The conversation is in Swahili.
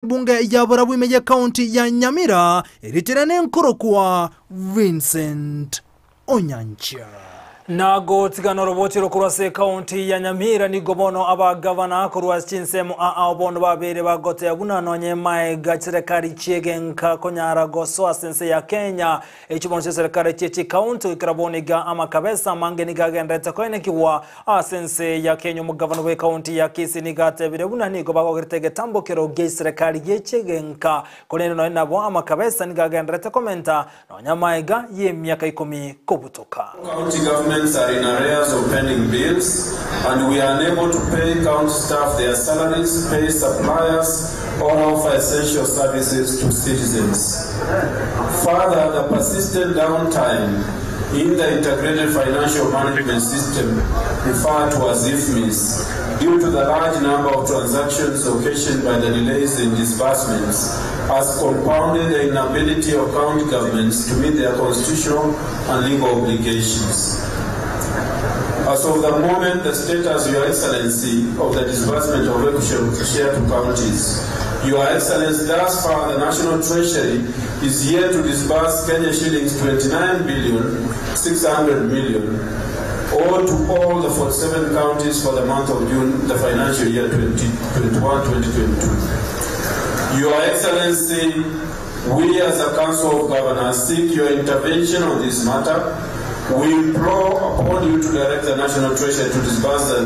Bunge ya Barabuimeje County ya Nyamira iritirane nkuru kwa Vincent Onyancha. Nago tigano roboti rokurase county ya Nyamira ni gobono aba governor kurwa chinsemu abondo babere bagote yabuna nonye mai gachirekari chegenka konyara goso asense ya Kenya echibono serikali chechi county ikraboniga ama kabesa mangeni gagendeta koine kiwa asense ya Kenya mu governor we county ya Kisii nigate birebuna ni gobago gritege tambokero ge serikali yechegenka konene no nabo ama kabesa nigagendeta komenta nonya maiga ye miaka 10 kubutoka. County governments are in arrears of pending bills, and we are unable to pay county staff their salaries, pay suppliers, or offer essential services to citizens. Further, the persistent downtime in the integrated financial management system, referred to as IFMIS, due to the large number of transactions occasioned by the delays in disbursements, has compounded the inability of county governments to meet their constitutional and legal obligations. As of the moment, the status, Your Excellency, of the disbursement of revenue share to counties. Your Excellency, thus far, the National Treasury is yet to disburse Kenya shillings 29 billion 600 million, or to all the 47 counties for the month of June, the financial year 2021-2022. Your Excellency, we as a Council of Governors seek your intervention on this matter. We implore upon you to direct the National Treasury to disburse the